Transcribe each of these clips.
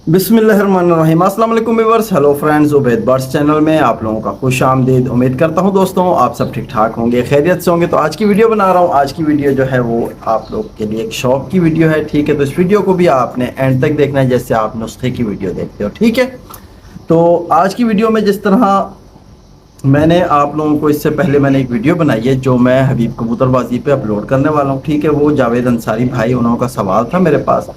बिस्मिल्लाहिर्रहमानिर्रहीम। अस्सलाम वालेकुम viewers, hello friends, Ubaid birds channel में आप लोगों का खुश आमदीद। उम्मीद करता हूं दोस्तों आप सब ठीक ठाक होंगे, खैरियत से होंगे। तो आज की वीडियो बना रहा हूं। आज की वीडियो जो है वो आप लोग के लिए एक शौक की वीडियो है, ठीक है। तो इस वीडियो को भी आपने एंड तक देखना है, जैसे आप नुस्खे की वीडियो देखते हो, ठीक है। तो आज की वीडियो में जिस तरह मैंने आप लोगों को इससे पहले मैंने एक वीडियो बनाई है जो मैं हबीब कबूतरबाजी पे अपलोड करने वाला हूँ, ठीक है। वो जावेद अंसारी भाई, उन्होंने का सवाल था मेरे पास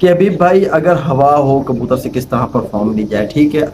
कि हबीब भाई अगर हवा हो कबूतर से किस तरह परफॉर्म ली जाए, ठीक है।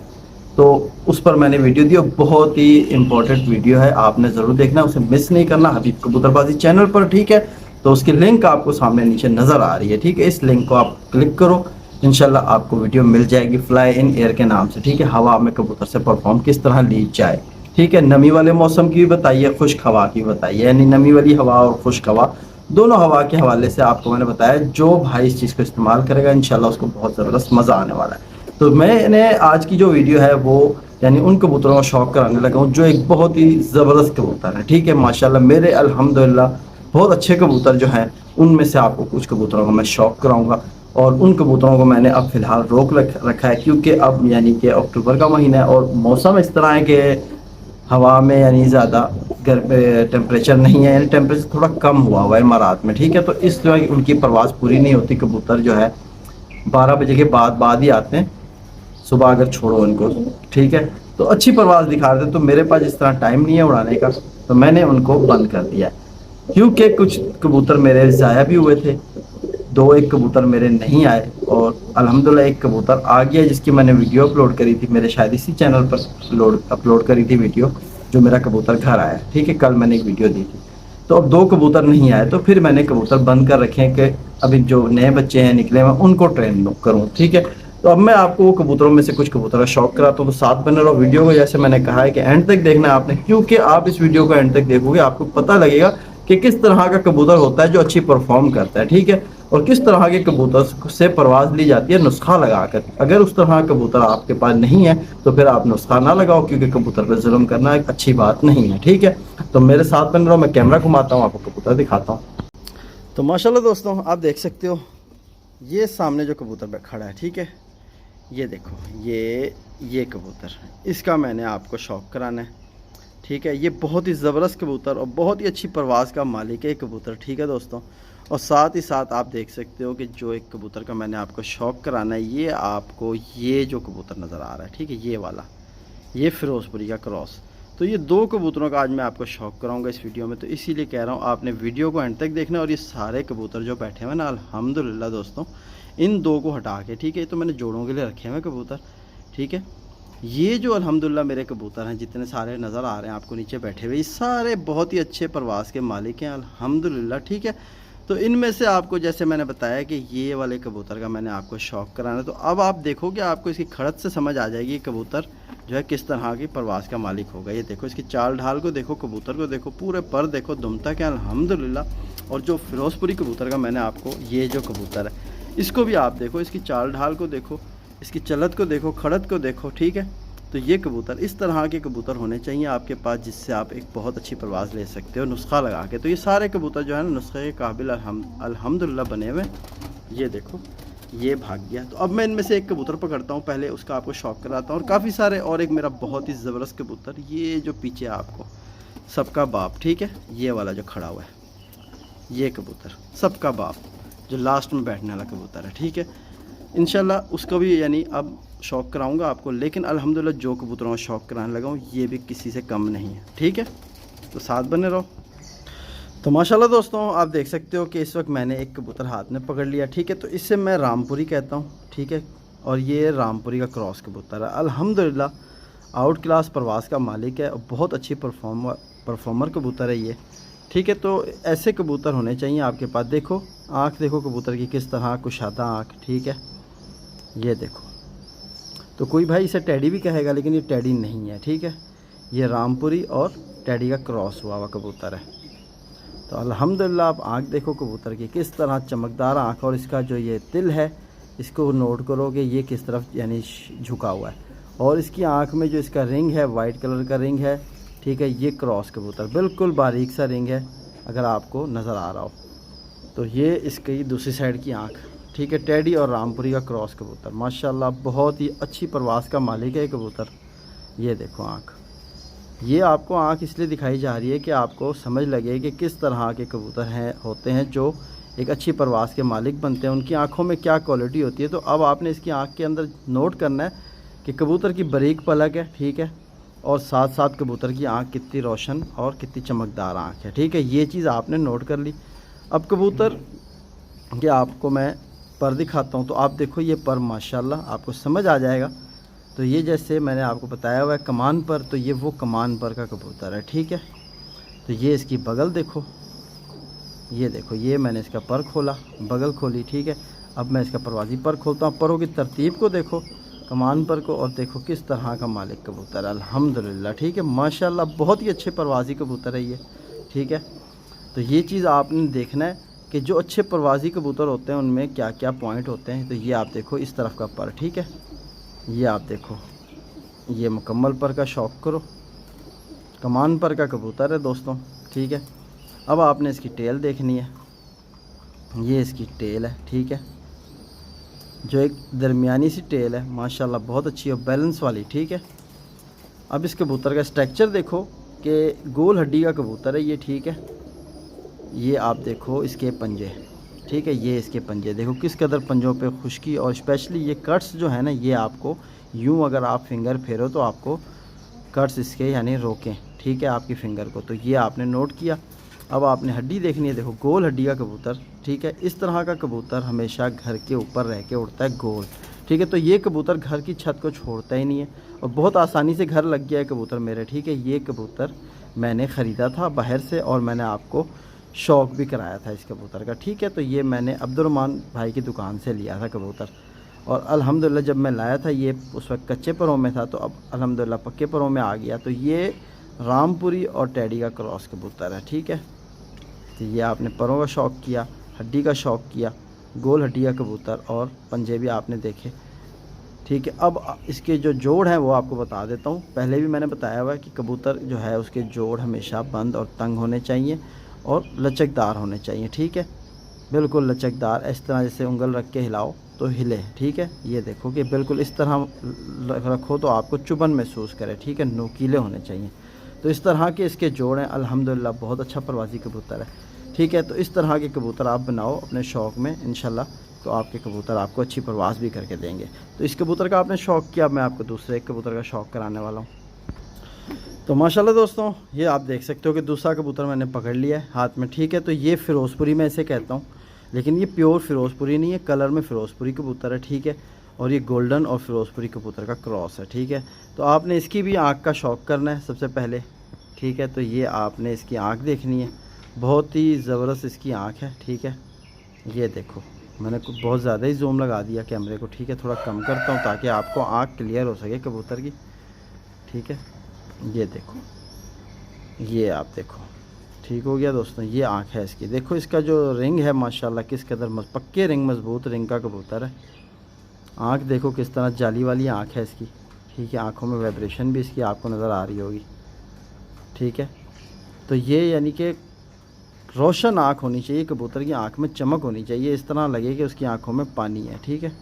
तो उस पर मैंने वीडियो दी और बहुत ही इंपॉर्टेंट वीडियो है, आपने ज़रूर देखना, उसे मिस नहीं करना, हबीब कबूतरबाजी चैनल पर, ठीक है। तो उसकी लिंक आपको सामने नीचे नज़र आ रही है, ठीक है। इस लिंक को आप क्लिक करो, इंशाल्लाह आपको वीडियो मिल जाएगी फ्लाई इन एयर के नाम से, ठीक है। हवा में कबूतर से परफॉर्म किस तरह ली जाए, ठीक है। नमी वाले मौसम की भी बताइए, खुश्क हवा की बताइए, यानी नमी वाली हवा और खुश्क हवा दोनों हवा के हवाले से आपको मैंने बताया। जो भाई इस चीज़ को इस्तेमाल करेगा इंशाल्लाह उसको बहुत ज़बरदस्त मज़ा आने वाला है। तो मैंने आज की जो वीडियो है वो यानी उन कबूतरों का शौक कराने लगा हूँ जो एक बहुत ही ज़बरदस्त कबूतर है, ठीक है। माशाल्लाह मेरे अल्हम्दुलिल्लाह बहुत अच्छे कबूतर जो हैं उनमें से आपको कुछ कबूतरों का मैं शौक कराऊंगा। और उन कबूतरों को मैंने अब फ़िलहाल रोक रखा है, क्योंकि अब यानी कि अक्टूबर का महीना है और मौसम इस तरह है कि हवा में यानी ज़्यादा टेम्परेचर नहीं है, यानी टेम्परेचर थोड़ा कम हुआ है इमारात में, ठीक है। तो इस तरह उनकी परवाज़ पूरी नहीं होती। कबूतर जो है 12 बजे के बाद ही आते हैं, सुबह अगर छोड़ो उनको, ठीक है। तो अच्छी परवाज़ दिखा रहे थे, तो मेरे पास इस तरह टाइम नहीं है उड़ाने का, तो मैंने उनको बंद कर दिया है। क्योंकि कुछ कबूतर मेरे ज़ाया भी हुए थे, दो एक कबूतर मेरे नहीं आए, और अल्हम्दुलिल्लाह एक कबूतर आ गया जिसकी मैंने वीडियो अपलोड करी थी, मेरे शायद इसी चैनल पर अपलोड करी थी वीडियो, जो मेरा कबूतर घर आया, ठीक है। कल मैंने एक वीडियो दी थी। तो अब दो कबूतर नहीं आए, तो फिर मैंने कबूतर बंद कर रखे हैं कि अभी जो नए बच्चे हैं निकले मैं उनको ट्रेन करूँ, ठीक है। तो अब मैं आपको वो कबूतरों में से कुछ कबूतर का शौक कराता हूँ, तो साथ बने रहो वीडियो को। जैसे मैंने कहा है कि एंड तक देखना है आपने, क्योंकि आप इस वीडियो को एंड तक देखोगे आपको पता लगेगा कि किस तरह का कबूतर होता है जो अच्छी परफॉर्म करता है, ठीक है। और किस तरह के कबूतर से परवाज़ ली जाती है नुस्खा लगाकर। अगर उस तरह का कबूतर आपके पास नहीं है तो फिर आप नुस्खा ना लगाओ, क्योंकि कबूतर पर जुल्म करना एक अच्छी बात नहीं है, ठीक है। तो मेरे साथ बन रहो, मैं कैमरा घुमाता हूँ, आपको कबूतर दिखाता हूँ। तो माशाल्लाह दोस्तों आप देख सकते हो, ये सामने जो कबूतर खड़ा है, ठीक है, ये देखो, ये कबूतर, इसका मैंने आपको शौक कराना है, ठीक है। ये बहुत ही ज़बरदस्त कबूतर और बहुत ही अच्छी परवाज़ का मालिक है कबूतर, ठीक है दोस्तों। और साथ ही साथ आप देख सकते हो कि जो एक कबूतर का मैंने आपको शौक कराना है, ये आपको ये जो कबूतर नज़र आ रहा है, ठीक है, ये वाला, ये फिरोजपुरी का क्रॉस। तो ये दो कबूतरों का आज मैं आपको शौक कराऊंगा इस वीडियो में, तो इसीलिए कह रहा हूँ आपने वीडियो को एंड तक देखना। और ये सारे कबूतर जो बैठे हुए ना, अल्हम्दुलिल्लाह दोस्तों, इन दो को हटा के, ठीक है, तो मैंने जोड़ों के लिए रखे हुए कबूतर, ठीक है। ये जो अल्हम्दुलिल्लाह मेरे कबूतर हैं जितने सारे नज़र आ रहे हैं आपको नीचे बैठे हुए, ये सारे बहुत ही अच्छे परवाज़ के मालिक हैं अल्हम्दुलिल्लाह, ठीक है। तो इनमें से आपको जैसे मैंने बताया कि ये वाले कबूतर का मैंने आपको शौक कराना, तो अब आप देखोगे आपको इसकी खड़त से समझ आ जाएगी कबूतर जो है किस तरह की परवाज़ का मालिक होगा। ये देखो, इसकी चाल ढाल को देखो, कबूतर को देखो, पूरे पर देखो, दुमता क्या अल्हम्दुलिल्लाह। और जो फिरोजपुरी कबूतर का मैंने आपको, ये जो कबूतर है इसको भी आप देखो, इसकी चाल ढाल को देखो, इसकी चलत को देखो, खड़त को देखो, ठीक है। तो ये कबूतर, इस तरह के कबूतर होने चाहिए आपके पास जिससे आप एक बहुत अच्छी परवाज़ ले सकते हो नुस्खा लगा के। तो ये सारे कबूतर जो है ना नुस्खे के काबिल अल्हम्दुलिल्लाह बने हुए। ये देखो, ये भाग गया। तो अब मैं इनमें से एक कबूतर पकड़ता हूँ, पहले उसका आपको शौक कराता हूँ। और काफ़ी सारे, और एक मेरा बहुत ही ज़बरदस्त कबूतर, ये जो पीछे आपको सबका बाप, ठीक है, ये वाला जो खड़ा हुआ है, ये कबूतर सबका बाप जो लास्ट में बैठने वाला कबूतर है, ठीक है। इंशाल्लाह उसका भी यानी अब शौक कराऊंगा आपको, लेकिन अल्हम्दुलिल्लाह जो कबूतरों का शौक कराने लगा हूँ ये भी किसी से कम नहीं है, ठीक है। तो साथ बने रहो। तो माशाल्लाह दोस्तों आप देख सकते हो कि इस वक्त मैंने एक कबूतर हाथ में पकड़ लिया, ठीक है। तो इससे मैं रामपुरी कहता हूँ, ठीक है। और ये रामपुरी का क्रॉस कबूतर है, अल्हम्दुलिल्लाह आउट क्लास परवाज़ का मालिक है और बहुत अच्छी परफॉर्मर कबूतर है ये, ठीक है। तो ऐसे कबूतर होने चाहिए आपके पास। देखो आँख देखो कबूतर की किस तरह कुशादा आँख, ठीक है, ये देखो। तो कोई भाई इसे टैडी भी कहेगा, लेकिन ये टैडी नहीं है, ठीक है। ये रामपुरी और टैडी का क्रॉस हुआ हुआ कबूतर है। तो अल्हम्दुलिल्लाह आप आँख देखो कबूतर की किस तरह चमकदार आँख, और इसका जो ये तिल है इसको नोट करोगे ये किस तरफ यानी झुका हुआ है। और इसकी आँख में जो इसका रिंग है वाइट कलर का रिंग है, ठीक है। ये क्रॉस कबूतर बिल्कुल बारीक सा रिंग है अगर आपको नज़र आ रहा हो। तो ये इसकी दूसरी साइड की आँख, ठीक है, टेडी और रामपुरी का क्रॉस कबूतर, माशाल्लाह बहुत ही अच्छी परवास का मालिक है कबूतर। ये देखो आँख, ये आपको आँख इसलिए दिखाई जा रही है कि आपको समझ लगे कि किस तरह के कबूतर हैं होते हैं जो एक अच्छी परवास के मालिक बनते हैं, उनकी आँखों में क्या क्वालिटी होती है। तो अब आपने इसकी आँख के अंदर नोट करना है कि कबूतर की बारीक पलक है, ठीक है, और साथ साथ कबूतर की आँख कितनी रोशन और कितनी चमकदार आँख है, ठीक है। ये चीज़ आपने नोट कर ली। अब कबूतर के आपको मैं पर दिखाता हूँ, तो आप देखो ये पर माशाल्लाह आपको समझ आ जाएगा। तो ये जैसे मैंने आपको बताया हुआ है कमान पर, तो ये वो कमान पर का कबूतर है, ठीक है। तो ये इसकी बगल देखो, ये देखो, ये मैंने इसका पर खोला, बगल खोली, ठीक है। अब मैं इसका परवाज़ी पर खोलता हूँ। परों की तरतीब को देखो, कमान पर को, और देखो किस तरह का मालिक कबूतर है, अल्हम्दुलिल्लाह, ठीक है, माशाल्लाह बहुत ही अच्छे परवाज़ी कबूतर है ये, ठीक है। तो ये चीज़ आपने देखना है कि जो अच्छे परवाज़ी कबूतर होते हैं उनमें क्या क्या पॉइंट होते हैं। तो ये आप देखो इस तरफ का पर, ठीक है, ये आप देखो, ये मुकम्मल पर का शौक़ करो, कमान पर का कबूतर है दोस्तों, ठीक है। अब आपने इसकी टेल देखनी है, ये इसकी टेल है, ठीक है, जो एक दरमियानी सी टेल है, माशाल्लाह बहुत अच्छी है, बैलेंस वाली, ठीक है। अब इस कबूतर का स्ट्रक्चर देखो कि गोल हड्डी का कबूतर है ये, ठीक है। ये आप देखो इसके पंजे, ठीक है, ये इसके पंजे देखो किस कदर पंजों पे खुश्की, और स्पेशली ये कट्स जो है ना, ये आपको यूँ अगर आप फिंगर फेरो तो आपको कट्स इसके यानी रोकें, ठीक है, आपकी फिंगर को। तो ये आपने नोट किया। अब आपने हड्डी देखनी है, देखो गोल हड्डी का कबूतर, ठीक है। इस तरह का कबूतर हमेशा घर के ऊपर रह के उड़ता है गोल, ठीक है। तो ये कबूतर घर की छत को छोड़ता ही नहीं है और बहुत आसानी से घर लग गया है कबूतर मेरे, ठीक है। ये कबूतर मैंने ख़रीदा था बाहर से और मैंने आपको शौक़ भी कराया था इस कबूतर का, ठीक है। तो ये मैंने अब्दुर्रहमान भाई की दुकान से लिया था कबूतर, और अल्हम्दुलिल्लाह जब मैं लाया था ये उस वक्त कच्चे परों में था, तो अब अल्हम्दुलिल्लाह पक्के परों में आ गया। तो ये रामपुरी और टेडी का क्रॉस कबूतर है, ठीक है। तो ये आपने परों का शौक़ किया, हड्डी का शौक़ किया, गोल हड्डी का कबूतर, और पंजे भी आपने देखे, ठीक है। अब इसके जो जोड़ हैं वो आपको बता देता हूँ। पहले भी मैंने बताया हुआ है कि कबूतर जो है उसके जोड़ हमेशा बंद और तंग होने चाहिए और लचकदार होने चाहिए, ठीक है, बिल्कुल लचकदार, इस तरह जैसे उंगल रख के हिलाओ तो हिले, ठीक है। ये देखो कि बिल्कुल इस तरह रखो तो आपको चुभन महसूस करे, ठीक है, नोकीले होने चाहिए। तो इस तरह के इसके जोड़ हैं, अल्हम्दुलिल्लाह बहुत अच्छा परवाज़ी कबूतर है, ठीक है। तो इस तरह के कबूतर आप बनाओ अपने शौक़ में, इंशाल्लाह तो आपके कबूतर आपको अच्छी परवाज़ भी करके देंगे। तो इस कबूतर का आपने शौक़ किया, मैं आपको दूसरे एक कबूतर का शौक़ कराने वाला हूँ। तो माशाल्लाह दोस्तों ये आप देख सकते हो कि दूसरा कबूतर मैंने पकड़ लिया है हाथ में, ठीक है। तो ये फ़िरोज़पुरी मैं इसे कहता हूँ, लेकिन ये प्योर फ़िरोज़पुरी नहीं है, कलर में फ़िरोज़पुरी कबूतर है, ठीक है। और ये गोल्डन और फ़िरोज़पुरी कबूतर का क्रॉस है, ठीक है। तो आपने इसकी भी आँख का शौक़ करना है सबसे पहले, ठीक है। तो ये आपने इसकी आँख देखनी है, बहुत ही ज़बरदस्त इसकी आँख है, ठीक है। ये देखो मैंने बहुत ज़्यादा ही जूम लगा दिया कैमरे को, ठीक है, थोड़ा कम करता हूँ ताकि आपको आँख क्लियर हो सके कबूतर की, ठीक है। ये देखो, ये आप देखो, ठीक हो गया दोस्तों। ये आँख है इसकी, देखो इसका जो रिंग है माशाल्लाह किस कदर पक्के रिंग, मजबूत रिंग का कबूतर है। आँख देखो किस तरह जाली वाली आँख है इसकी, ठीक है। आँखों में वाइब्रेशन भी इसकी आपको नज़र आ रही होगी, ठीक है। तो ये यानी कि रोशन आँख होनी चाहिए कबूतर की, आँख में चमक होनी चाहिए, इस तरह लगे कि उसकी आँखों में पानी है, ठीक है।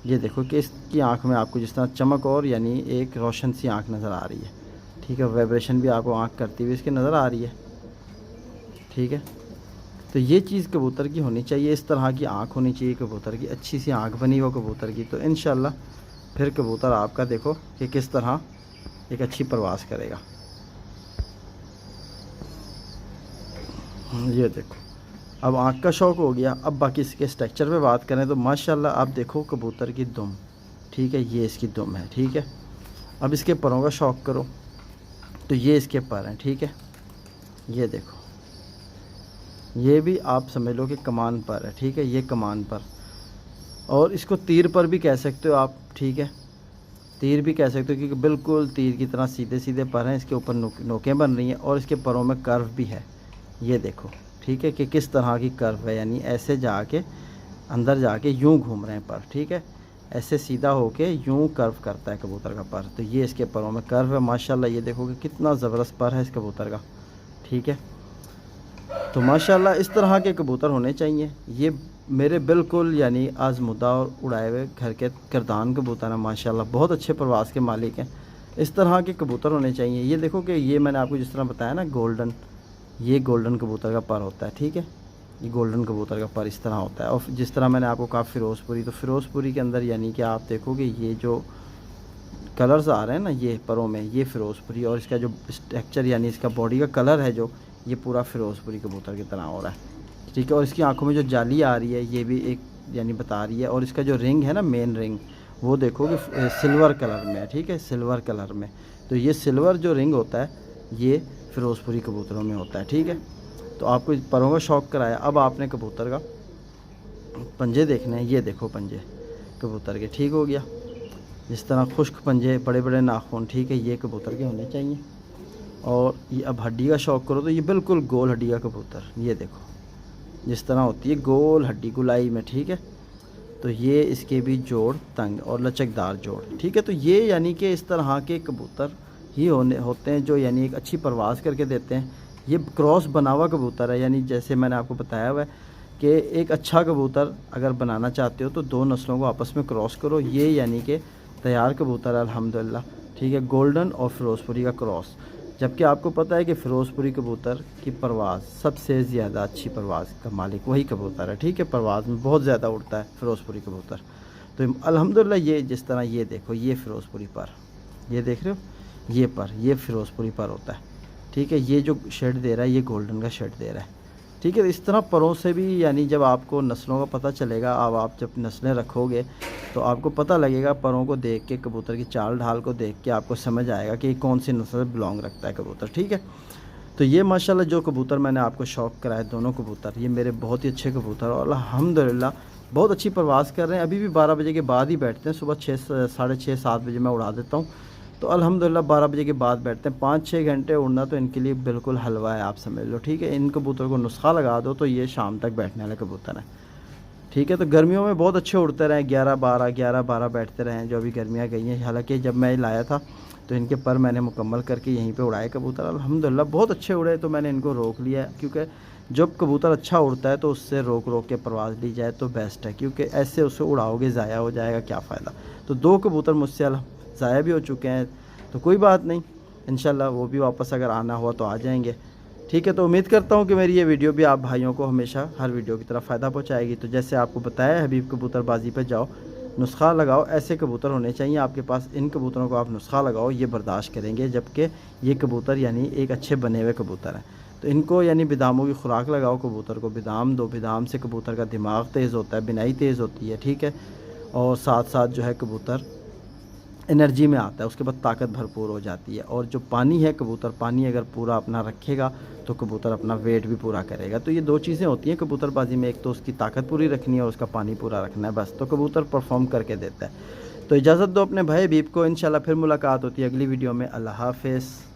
ये देखो कि इसकी आँख में आपको जिस तरह चमक और यानी एक रोशन सी आँख नज़र आ रही है, ठीक है। वाइब्रेशन भी आपको आँख करती हुई इसकी नज़र आ रही है, ठीक है। तो ये चीज़ कबूतर की होनी चाहिए, इस तरह की आँख होनी चाहिए कबूतर की, अच्छी सी आँख बनी हो कबूतर की। तो इंशाल्लाह फिर कबूतर आपका देखो कि किस तरह एक अच्छी परवाज़ करेगा। ये देखो अब आँख का शौक़ हो गया। अब बाकी इसके स्ट्रक्चर पे बात करें तो माशाल्लाह आप देखो कबूतर की दुम, ठीक है, ये इसकी दुम है, ठीक है। अब इसके परों का शौक़ करो, तो ये इसके पर हैं, ठीक है। ये देखो, ये भी आप समझ लो कि कमान पर है, ठीक है, ये कमान पर, और इसको तीर पर भी कह सकते हो आप, ठीक है, तीर भी कह सकते हो क्योंकि बिल्कुल तीर की तरह सीधे सीधे पर हैं। इसके ऊपर नोकें बन रही हैं और इसके परों में कर्व भी है, ये देखो, ठीक है, कि किस तरह की कर्व है, यानी ऐसे जाके अंदर जाके यूं घूम रहे हैं पर, ठीक है, ऐसे सीधा होके यूं कर्व करता है कबूतर का पर। तो ये इसके परों में कर्व है माशाल्लाह। ये देखो कि कितना ज़बरदस्त पर है इस कबूतर का, ठीक है। तो माशाल्लाह इस तरह के कबूतर होने चाहिए। ये मेरे बिल्कुल यानी आज़मुदा और उड़ाए हुए घर के करदान कबूतर हैं माशाल्लाह, बहुत अच्छे प्रवास के मालिक हैं। इस तरह के कबूतर होने चाहिए। ये देखो कि ये मैंने आपको जिस तरह बताया ना गोल्डन, ये गोल्डन कबूतर का पर होता है, ठीक है। ये गोल्डन कबूतर का पर इस तरह होता है। और जिस तरह मैंने आपको कहा फ़िरोज़पुरी, तो फ़िरोज़पुरी के अंदर यानी कि आप देखोगे ये जो कलर्स आ रहे हैं ना ये परों में, ये फ़िरोज़पुरी, और इसका जो स्ट्रक्चर यानी इसका बॉडी का कलर है जो, ये पूरा फ़िरोज़पुरी कबूतर की तरह हो रहा है, ठीक है। और इसकी आंखों में जो जाली आ रही है ये भी एक यानी बता रही है। और इसका जो रिंग है ना मेन रिंग, वो देखोगे सिल्वर कलर में है, ठीक है, सिल्वर कलर में। तो ये सिल्वर जो रिंग होता है ये फ़िरोज़पुरी कबूतरों में होता है, ठीक है। तो आपको परों का शौक़ कराया। अब आपने कबूतर का पंजे देखने हैं। ये देखो पंजे कबूतर के, ठीक हो गया। जिस तरह खुश्क पंजे, बड़े बड़े नाखून, ठीक है, ये कबूतर के होने चाहिए। और ये अब हड्डी का शौक़ करो तो ये बिल्कुल गोल हड्डी का कबूतर, ये देखो जिस तरह होती है गोल हड्डी गुलाई में, ठीक है। तो ये इसके भी जोड़ तंग और लचकदार जोड़, ठीक है। तो ये यानी कि इस तरह के कबूतर ही होते हैं जो यानी एक अच्छी परवाज़ करके देते हैं। ये क्रॉस बना हुआ कबूतर है, यानी जैसे मैंने आपको बताया हुआ है कि एक अच्छा कबूतर अगर बनाना चाहते हो तो दो नस्लों को आपस में क्रॉस करो। ये यानी कि तैयार कबूतर अल्हम्दुलिल्लाह, ठीक है, गोल्डन और फ़िरोज़पुरी का क्रॉस। जबकि आपको पता है कि फ़िरोज़पुरी कबूतर की परवाज़ सबसे ज़्यादा अच्छी परवाज़ का मालिक वही कबूतर है, ठीक है। परवाज़ में बहुत ज़्यादा उड़ता है फ़िरोज़पुरी कबूतर। तो अल्हम्दुलिल्लाह ये जिस तरह ये देखो, ये फ़िरोज़पुरी पर, ये देख रहे हो, ये पर, ये फ़िरोज़पुरी पर होता है, ठीक है। ये जो शेड दे रहा है ये गोल्डन का शेड दे रहा है, ठीक है। इस तरह परों से भी यानी जब आपको नस्लों का पता चलेगा, अब आप जब नस्लें रखोगे तो आपको पता लगेगा, परों को देख के, कबूतर की चाल ढाल को देख के आपको समझ आएगा कि कौन सी नस्ल बिलोंग रखता है कबूतर, ठीक है। तो ये माशाल्लाह जो कबूतर मैंने आपको शौक़ कराया, दोनों कबूतर ये मेरे बहुत ही अच्छे कबूतर और अल्हम्दुलिल्लाह बहुत अच्छी परवाज़ कर रहे हैं। अभी भी 12 बजे के बाद ही बैठते हैं, सुबह 6 साढ़े 6 7 बजे मैं उड़ा देता हूँ। तो अल्हम्दुलिल्लाह 12 बजे के बाद बैठते हैं। 5-6 घंटे उड़ना तो इनके लिए बिल्कुल हलवा है, आप समझ लो, ठीक है। इन कबूतर को नुस्खा लगा दो तो ये शाम तक बैठने वाले कबूतर हैं, ठीक है। तो गर्मियों में बहुत अच्छे उड़ते रहे, 11-12 बैठते रहे हैं जो अभी गर्मियाँ गई हैं। हालांकि जब मैं लाया था तो इनके पर मैंने मुकम्मल करके यहीं पे उड़ाए कबूतर, अल्हम्दुलिल्लाह बहुत अच्छे उड़े। तो मैंने इनको रोक लिया, क्योंकि जब कबूतर अच्छा उड़ता है तो उससे रोक रोक के परवाज़ ली जाए तो बेस्ट है, क्योंकि ऐसे उसे उड़ाओगे ज़ाया हो जाएगा, क्या फ़ायदा। तो 2 कबूतर मुझसे ज़ाया भी हो चुके हैं, तो कोई बात नहीं, इंशाल्लाह वो भी वापस अगर आना हुआ तो आ जाएंगे, ठीक है। तो उम्मीद करता हूँ कि मेरी ये वीडियो भी आप भाइयों को हमेशा हर वीडियो की तरह फ़ायदा पहुँचाएगी। तो जैसे आपको बताया हबीब कबूतरबाजी पे जाओ, नुस्खा लगाओ, ऐसे कबूतर होने चाहिए आपके पास। इन कबूतरों को आप नुस्खा लगाओ, ये बर्दाश्त करेंगे, जबकि ये कबूतर यानी एक अच्छे बने हुए कबूतर हैं। तो इनको यानी बिदामों की खुराक लगाओ, कबूतर को बिदाम दो, बिदाम से कबूतर का दिमाग तेज़ होता है, बिनाई तेज़ होती है, ठीक है। और साथ साथ जो है कबूतर एनर्जी में आता है, उसके बाद ताकत भरपूर हो जाती है। और जो पानी है, कबूतर पानी अगर पूरा अपना रखेगा तो कबूतर अपना वेट भी पूरा करेगा। तो ये 2 चीज़ें होती हैं कबूतरबाजी में, एक तो उसकी ताकत पूरी रखनी है और उसका पानी पूरा रखना है, बस। तो कबूतर परफॉर्म करके देता है। तो इजाज़त दो अपने भाई हबीब को, इंशाल्लाह फिर मुलाकात होती है अगली वीडियो में। अल्लाह हाफ़िज़।